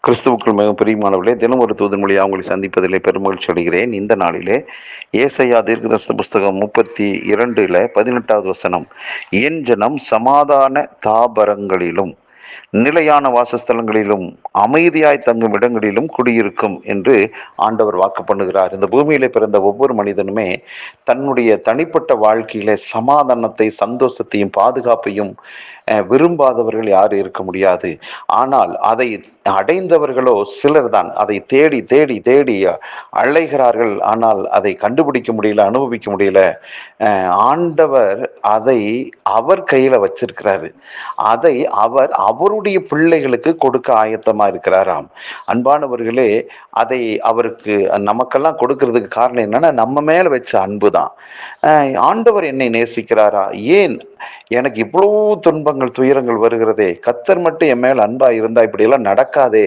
கிறிஸ்துவுக்குள் மிகவும் பிரியமானவர்களே, தினம் ஒரு தூதன் மொழியாக உங்களை சந்திப்பதிலே பெருமகிழ்ச்சி அடைகிறேன். இந்த நாளிலே ஏசாயா தீர்க்கதரிசன புஸ்தகம் 32:18வது வசனம், என் ஜனம் சமாதான தாபரங்களிலும் நிலையான வாசஸ்தலங்களிலும் அமைதியாய் தங்கும் இடங்களிலும் குடியிருக்கும் என்று ஆண்டவர் வாக்கு பண்ணுகிறார். இந்த பூமியிலே பிறந்த ஒவ்வொரு மனிதனுமே தன்னுடைய தனிப்பட்ட வாழ்க்கையில சமாதானத்தை, சந்தோஷத்தையும், பாதுகாப்பையும் விரும்பாதவர்கள் யாரும் இருக்க முடியாது. ஆனால் அதை அடைந்தவர்களோ சிலர் தான். அதை தேடி தேடி தேடி அலைகிறார்கள். ஆனால் அதை கண்டுபிடிக்க முடியல, அனுபவிக்க முடியல. ஆண்டவர் அதை அவர் கையில வச்சிருக்கிறாரு. அதை அவர் அவருடைய பிள்ளைகளுக்கு கொடுக்க ஆயத்தமா இருக்கிறாராம். அன்பானவர்களே, அதை அவருக்கு நமக்கெல்லாம் கொடுக்கறதுக்கு காரணம் என்னன்னா, நம்ம மேல வச்ச அன்பு தான். ஆண்டவர் என்னை நேசிக்கிறாரா? ஏன் எனக்கு இவ்வளவு துன்பங்கள், துயரங்கள் வருகிறதே? கர்த்தர் மட்டும் என் மேல் அன்பா இருந்தா இப்படியெல்லாம் நடக்காதே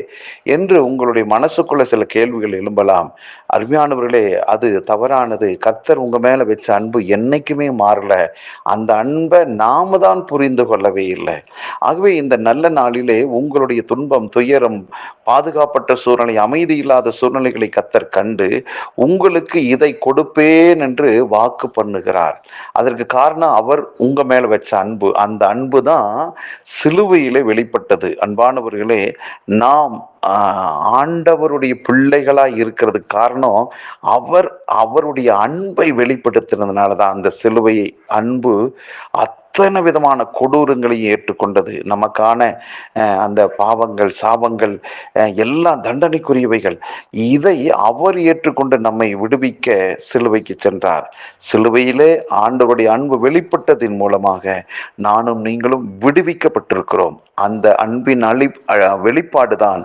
என்று உங்களுடைய மனசுக்குள்ள சில கேள்விகள் எழும்பலாம். அருமையானவர்களே, அது தவறானது. கர்த்தர் உங்க மேல வச்ச அன்பு என்னைக்குமே மாறல. அந்த அன்பை நாம தான் புரிந்து கொள்ளவே இல்லை. ஆகவே இந்த நல்ல நாளிலே உங்களுடைய துன்பம், துயரம், பாதுகாப்பட்ட சூழ்நிலை, அமைதி இல்லாத சூழ்நிலைகளை கர்த்தர் கண்டு உங்களுக்கு இதை கொடுப்பேன் என்று வாக்கு பண்ணுகிறார். அதற்கு காரணம் அவர் உங்க மேல வச்ச அன்பு. அந்த அன்பு தான் சிலுவையிலே வெளிப்பட்டது. அன்பானவர்களே, நாம் ஆண்டவருடைய பிள்ளைகளாய் இருக்கிறதுக்கு காரணம் அவர் அவருடைய அன்பை வெளிப்படுத்தினதுனால தான். அந்த சிலுவை அன்பு அத்தனை விதமான கொடூரங்களையும் ஏற்றுக்கொண்டது. நமக்கான அந்த பாவங்கள், சாபங்கள் எல்லாம் தண்டனைக்குரியவைகள். இதை அவர் ஏற்றுக்கொண்டு நம்மை விடுவிக்க சிலுவைக்கு சென்றார். சிலுவையிலே ஆண்டவருடைய அன்பு வெளிப்பட்டதின் மூலமாக நானும் நீங்களும் விடுவிக்கப்பட்டிருக்கிறோம். அந்த அன்பின் வெளிப்பாடுதான்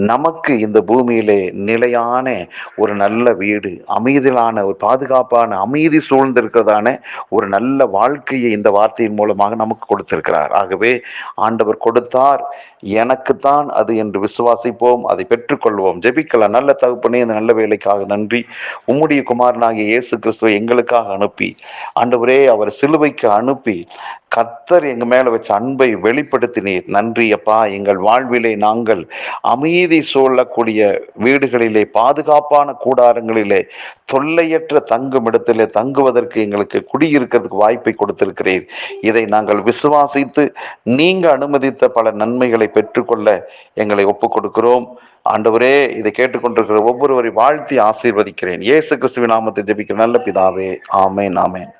நமக்கு இந்த பூமியிலே நிலையான ஒரு நல்ல வீடு, அமைதியான ஒரு பாதுகாப்பான, அமைதி சூழ்ந்திருக்கிறதான ஒரு நல்ல வாழ்க்கையை இந்த வார்த்தையின் மூலமாக நமக்கு கொடுத்திருக்கிறார். ஆகவே ஆண்டவர் கொடுத்தார், எனக்குத்தான் அது என்று விசுவாசிப்போம், அதை பெற்றுக்கொள்வோம். ஜெபிக்கலாம். நல்ல தகப்பனே, இந்த நல்ல வேலைக்காக நன்றி. உம்முடைய குமாரனாகிய இயேசு கிறிஸ்துவை எங்களுக்காக அனுப்பி, ஆண்டவரே, அவர் சிலுவைக்கு அனுப்பி கர்த்தர் எங்க மேல வச்ச அன்பை வெளிப்படுத்தினீர். நன்றி அப்பா. எங்கள் வாழ்விலே நாங்கள் அமைதி சூழக்கூடிய வீடுகளிலே, பாதுகாப்பான கூடாரங்களிலே, தொல்லையற்ற தங்கும் இடத்திலே தங்குவதற்கு எங்களுக்கு குடியிருக்கிறதுக்கு வாய்ப்பை கொடுத்திருக்கிறீர். இதை நாங்கள் விசுவாசித்து நீங்க அனுமதித்த பல நன்மைகளை பெற்றுக்கொள்ள எங்களை ஒப்புக் கொடுக்கிறோம். ஆண்டவரே, இதை கேட்டுக்கொண்டிருக்கிற ஒவ்வொருவரை வாழ்த்தி ஆசீர்வதிக்கிறேன். இயேசு கிறிஸ்துவின் நாமத்தை ஜெபிக்கிற நல்ல பிதாவே, ஆமென், ஆமென்.